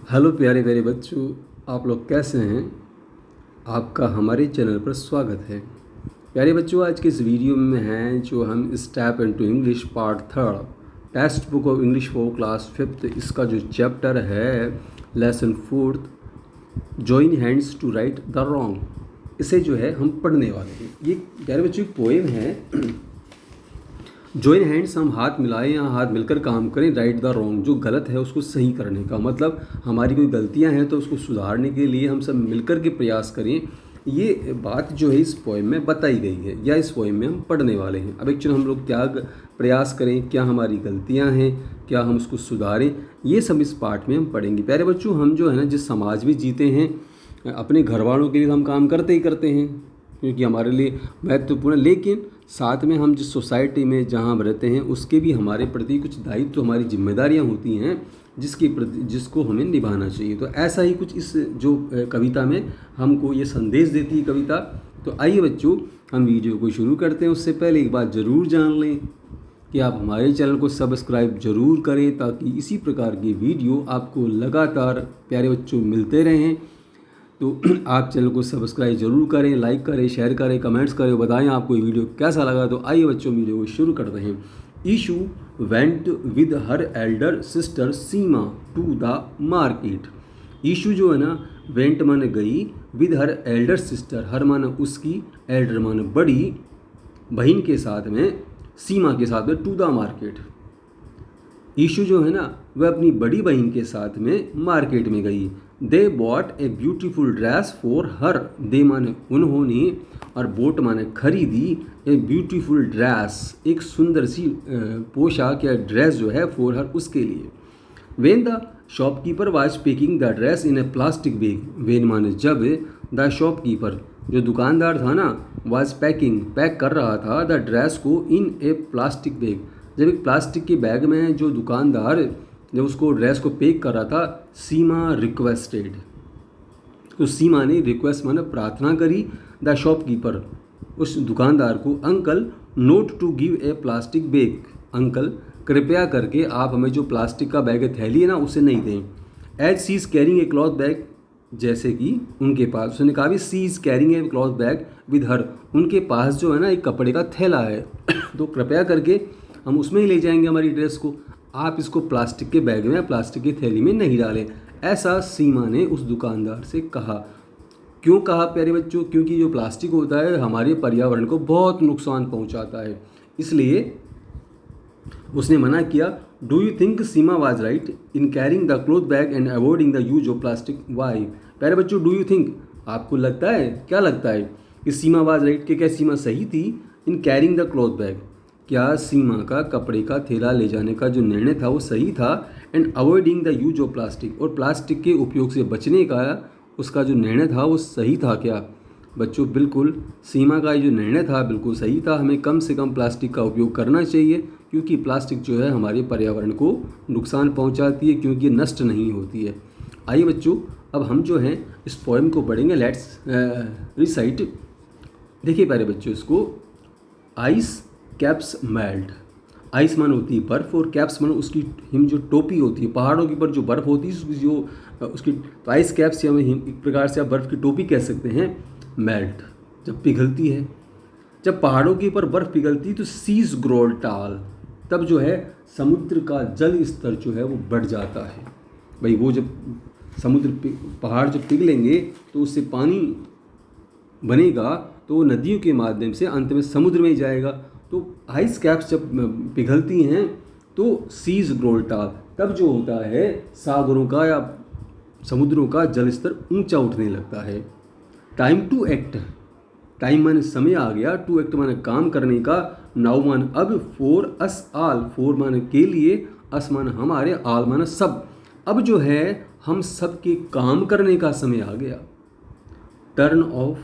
Hello प्यारे प्यारे बच्चों, आप लोग कैसे हैं। आपका हमारे चैनल पर स्वागत है। प्यारे बच्चों, आज के इस वीडियो में हैं जो हम step into English part 3 text book of English for class 5 इसका जो चैप्टर है lesson 4 join hands to right the wrong, इसे जो है हम पढ़ने वाले हैं। ये प्यारे बच्चों एक पोएम है। जॉइन हैंड्स, हम हाथ मिलाएं या हाथ मिलकर काम करें, राइट द रॉन्ग, जो गलत है उसको सही करने का मतलब हमारी कोई गलतियां हैं तो उसको सुधारने के लिए हम सब मिलकर के प्रयास करें। ये बात जो है इस पोएम में बताई गई है या इस पोएम में हम पढ़ने वाले हैं। अब एक्चुअली हम लोग क्या प्रयास करें, क्या हमारी गलतियां हैं, क्या हम उसको सुधारें, ये सब इस पार्ट में हम पढ़ेंगे। प्यारे बच्चों, हम जो है ना जिस समाज में जीते हैं, अपने घर वालों के लिए हम काम करते ही करते हैं क्योंकि हमारे लिए महत्वपूर्ण, लेकिन साथ में हम जिस सोसाइटी में जहाँ हम रहते हैं उसके भी हमारे प्रति कुछ दायित्व तो हमारी जिम्मेदारियाँ होती हैं जिसको हमें निभाना चाहिए। तो ऐसा ही कुछ इस जो कविता में हमको ये संदेश देती है कविता। तो आइए बच्चों, हम वीडियो को शुरू करते हैं। उससे पहले एक बात ज़रूर जान लें कि आप हमारे चैनल को सब्सक्राइब ज़रूर करें ताकि इसी प्रकार की वीडियो आपको लगातार प्यारे बच्चों मिलते रहें। तो आप चैनल को सब्सक्राइब जरूर करें, लाइक करें, शेयर करें, कमेंट्स करें, बताएं आपको ये वीडियो कैसा लगा। तो आइए बच्चों, वीडियो को शुरू करते हैं। Ishu went with her elder sister Seema to the market. Ishu जो है ना, वेंट माने गई, with her elder sister, her माने उसकी, एल्डर माने बड़ी बहन के साथ में, सीमा के साथ में, टू द मार्केट। ईशू जो है ना वह अपनी बड़ी बहन के साथ में मार्केट में गई। They bought a beautiful dress for her, they माने उन्होंने और बोट माने खरीदी, ए ब्यूटीफुल ड्रेस, एक सुंदर सी पोशाक या ड्रेस जो है, फॉर हर, उसके लिए। When the shopkeeper was packing the dress in A plastic bag, when माने जब, द शॉपकीपर जो दुकानदार था ना, वाज पैक कर रहा था, द ड्रेस को इन ए प्लास्टिक बैग, जब एक प्लास्टिक के बैग में जो दुकानदार जब उसको ड्रेस को पैक कर रहा था, सीमा रिक्वेस्टेड, तो सीमा ने रिक्वेस्ट माने प्रार्थना करी, द शॉपकीपर, उस दुकानदार को, uncle not to give a plastic bag, uncle कृपया करके आप हमें जो प्लास्टिक का बैग थैली है ना उसे नहीं दें। As she is carrying a cloth bag, जैसे कि उनके पास, उसने कहा भी she is carrying a cloth bag with her, उनके पास जो है ना एक कपड़े का थैला है तो कृपया करके हम उसमें ही ले जाएंगे हमारी ड्रेस को, आप इसको प्लास्टिक के बैग में, प्लास्टिक की थैली में नहीं डालें। ऐसा सीमा ने उस दुकानदार से कहा। क्यों कहा प्यारे बच्चों? क्योंकि जो प्लास्टिक होता है हमारे पर्यावरण को बहुत नुकसान पहुंचाता है, इसलिए उसने मना किया। Do you think Seema was right in carrying the cloth bag and avoiding the use of plastic? Why? प्यारे बच्चों, डू यू थिंक, आपको लगता है, क्या लगता है कि सीमा वाज राइट, कि क्या सीमा सही थी इन कैरिंग द क्लॉथ बैग, क्या सीमा का कपड़े का थैला ले जाने का जो निर्णय था वो सही था? And avoiding the use of plastic, और प्लास्टिक के उपयोग से बचने का उसका जो निर्णय था वो सही था क्या? बच्चों, बिल्कुल सीमा का जो निर्णय था बिल्कुल सही था। हमें कम से कम प्लास्टिक का उपयोग करना चाहिए क्योंकि प्लास्टिक जो है हमारे पर्यावरण को नुकसान पहुंचाती है, क्योंकि नष्ट नहीं होती है। आइए बच्चों, अब हम जो हैं इस पोएम को पढ़ेंगे। Let's recite. देखिए प्यारे बच्चों, इसको आइस कैप्स मेल्ट, आइस मान होती है बर्फ़ और कैप्स मान उसकी हिम जो टोपी होती है, पहाड़ों के ऊपर जो बर्फ़ होती है जो उसकी, तो आइस कैप्स या हिम, एक प्रकार से आप बर्फ़ की टोपी कह सकते हैं। मेल्ट जब पिघलती है, जब पहाड़ों के ऊपर बर्फ़ पिघलती है तो सीज ग्रो टाल, तब जो है समुद्र का जल स्तर जो है वो बढ़ जाता है। भाई वो जब पहाड़ जब पिघलेंगे तो उससे पानी बनेगा तो वो नदियों के माध्यम से अंत में समुद्र में ही जाएगा। तो आइस कैप्स जब पिघलती हैं तो सीज ग्रो टाल, तब जो होता है सागरों का या समुद्रों का जल स्तर ऊंचा उठने लगता है। टाइम टू एक्ट, टाइम माने समय आ गया, टू एक्ट माने काम करने का, नाउ मान अब, फॉर अस आल, फॉर माने के लिए, अस माने हमारे, आल माने सब, अब जो है हम सब के काम करने का समय आ गया। टर्न ऑफ,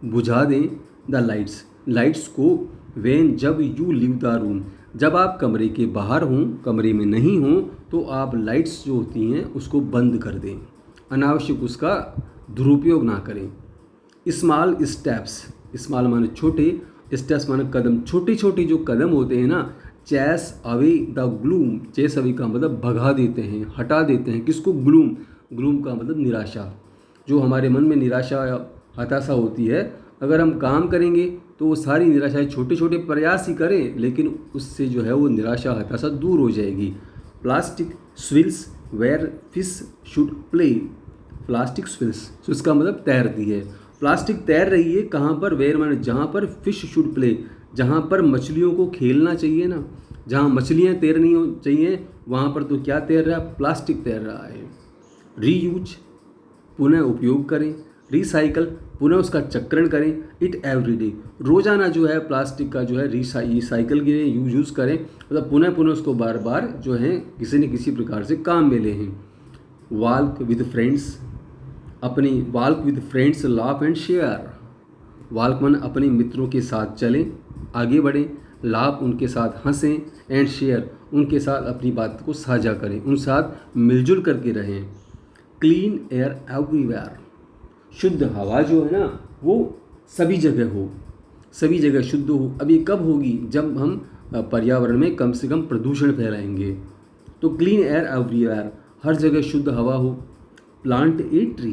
बुझा दें, द लाइट्स, लाइट्स को, वेन जब, यू लीव द रूम, जब आप कमरे के बाहर हों, कमरे में नहीं हों, तो आप लाइट्स जो होती हैं उसको बंद कर दें, अनावश्यक उसका दुरुपयोग ना करें। स्मॉल स्टेप्स, स्मॉल माने छोटे, स्टेप्स माने कदम, छोटे छोटे जो कदम होते हैं ना, chase away the gloom, chase away का मतलब भगा देते हैं, हटा देते हैं, किसको? ग्लूम, ग्लूम का मतलब निराशा। जो हमारे मन में निराशा या हताशा होती है, अगर हम काम करेंगे तो वो सारी निराशाएं, छोटे छोटे प्रयास ही करें लेकिन उससे जो है वो निराशा हताशा दूर हो जाएगी। Plastic swirls where fish should play. Plastic swirls, तो इसका मतलब तैरती है। प्लास्टिक तैर रही है कहाँ पर? वेयर माने जहाँ पर फिश शुड प्ले, जहाँ पर मछलियों को खेलना चाहिए ना, जहाँ मछलियाँ तैरनी चाहिए वहाँ पर तो क्या तैर रहा है? प्लास्टिक तैर रहा है। रीयूज, पुनः उपयोग करें। रिसाइकल, पुनः उसका चक्रण करें। इट एवरीडे, रोज़ाना जो है प्लास्टिक का जो है रिसाइकल के लिए यूज़ करें, मतलब पुनः पुनः उसको बार बार जो है किसी न किसी प्रकार से काम में ले हैं। वॉक विद फ्रेंड्स, अपनी walk with friends laugh and share. Walk मन अपने मित्रों के साथ चलें, आगे बढ़ें। लाफ, उनके साथ हंसें। एंड शेयर, उनके साथ अपनी बात को साझा करें, उन साथ मिलजुल करके रहें। क्लीन एयर एवरीवेयर, शुद्ध हवा जो है ना वो सभी जगह हो, सभी जगह शुद्ध हो। अब ये कब होगी? जब हम पर्यावरण में कम से कम प्रदूषण फैलाएंगे। तो क्लीन एयर एवरीवेयर, हर जगह शुद्ध हवा हो। प्लांट ए ट्री,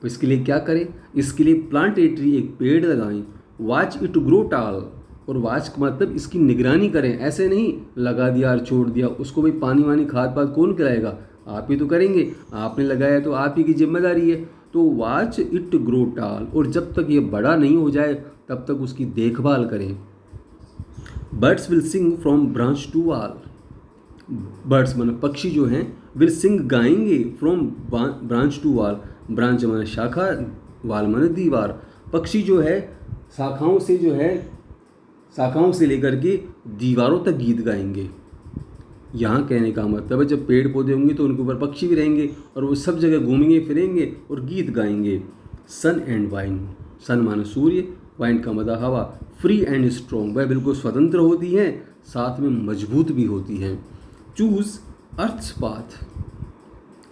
तो इसके लिए क्या करें? इसके लिए प्लांट ए ट्री, एक पेड़ लगाएं। वॉच इट ग्रो टॉल, और वॉच का मतलब इसकी निगरानी करें। ऐसे नहीं लगा दिया और छोड़ दिया, उसको भाई पानी वानी खाद पाद कौन खिलाएगा? आप ही तो करेंगे, आपने लगाया तो आप ही की जिम्मेदारी है। तो वॉच इट ग्रो टॉल, और जब तक ये बड़ा नहीं हो जाए तब तक उसकी देखभाल करें। Birds will sing from branch to wall. Birds माने पक्षी जो हैं, विल सिंग गाएंगे, from branch to wall. Branch माने शाखा, वाल माने दीवार। पक्षी जो है शाखाओं से जो है, शाखाओं से लेकर के दीवारों तक गीत गाएंगे। यहाँ कहने का मतलब है जब पेड़ पौधे होंगे तो उनके ऊपर पक्षी भी रहेंगे और वो सब जगह घूमेंगे फिरेंगे और गीत गाएंगे। सन एंड वाइन, सन माने सूर्य, वाइन का मतलब हवा। फ्री एंड स्ट्रॉन्ग, वह बिल्कुल स्वतंत्र होती हैं, साथ में मजबूत भी होती हैं। Choose Earth's path,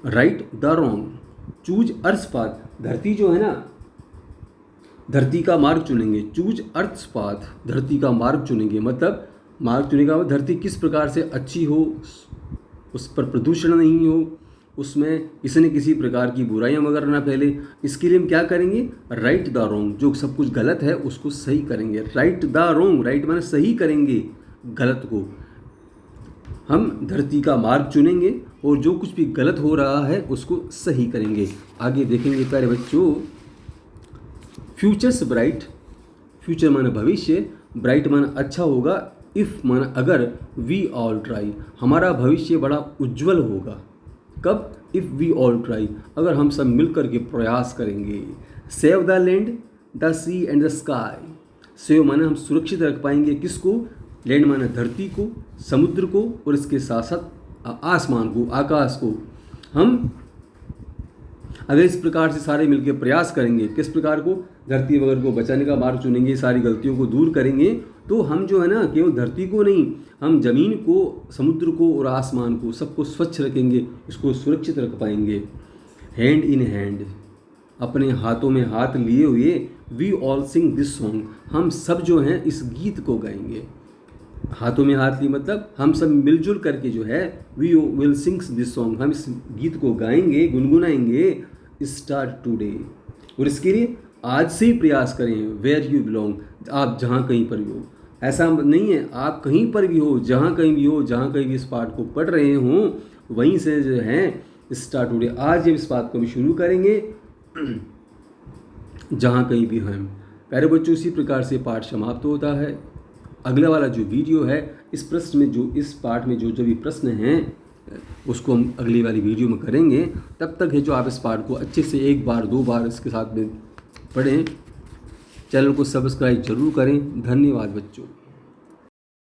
right the wrong. Choose Earth's path, धरती जो है ना, धरती का मार्ग चुनेंगे। चूज अर्थ्स पाथ, धरती का मार्ग चुनेंगे, मतलब मार्ग चुनेगा वो धरती किस प्रकार से अच्छी हो, उस पर प्रदूषण नहीं हो, उसमें किसी न किसी प्रकार की बुराइयां वगैरह ना फैले। इसके लिए हम क्या करेंगे? राइट द रॉन्ग, जो सब कुछ गलत है उसको सही करेंगे। राइट द रॉन्ग, राइट माने सही करेंगे गलत को। हम धरती का मार्ग चुनेंगे और जो कुछ भी गलत हो रहा है उसको सही करेंगे। आगे देखेंगे प्यारे बच्चों। फ्यूचर्स ब्राइट, फ्यूचर माने भविष्य, ब्राइट माने अच्छा होगा, इफ़ माना अगर, वी ऑल ट्राई, हमारा भविष्य बड़ा उज्जवल होगा। कब? इफ़ वी ऑल ट्राई, अगर हम सब मिलकर के प्रयास करेंगे। Save the land, the sea and the sky. Save माना हम सुरक्षित रख पाएंगे, किसको? लैंड माना धरती को, समुद्र को, और इसके साथ साथ आसमान को, आकाश को। हम अगर इस प्रकार से सारे मिलकर प्रयास करेंगे, किस प्रकार को? धरती वगैरह को बचाने का मार्ग चुनेंगे, सारी गलतियों को दूर करेंगे, तो हम जो है ना केवल धरती को नहीं, हम जमीन को, समुद्र को और आसमान को, सबको स्वच्छ रखेंगे, इसको सुरक्षित रख पाएंगे। हैंड इन हैंड, अपने हाथों में हाथ लिए हुए, we all sing this song, हम सब जो हैं इस गीत को गाएंगे। हाथों में हाथ लिए मतलब हम सब मिलजुल करके जो है, we will sing this song, हम इस गीत को गाएंगे, गुनगुनाएंगे। स्टार्ट टुडे, और इसके लिए आज से ही प्रयास करें। वेयर यू बिलोंग, आप जहाँ कहीं पर भी हो, ऐसा नहीं है आप कहीं पर भी हो, जहाँ कहीं भी हो, जहाँ कहीं भी इस पाठ को पढ़ रहे हों, वहीं से जो है स्टार्ट टुडे, आज जब इस बात को भी शुरू करेंगे जहाँ कहीं भी हैं। प्यारे बच्चों, इसी प्रकार से पाठ समाप्त होता है। अगला वाला जो वीडियो है, इस प्रश्न में जो, इस पाठ में जो भी प्रश्न हैं उसको हम अगली वाली वीडियो में करेंगे। तब तक है जो आप इस पाठ को अच्छे से एक बार दो बार इसके साथ में पढ़ें। चैनल को सब्सक्राइब जरूर करें। धन्यवाद बच्चों।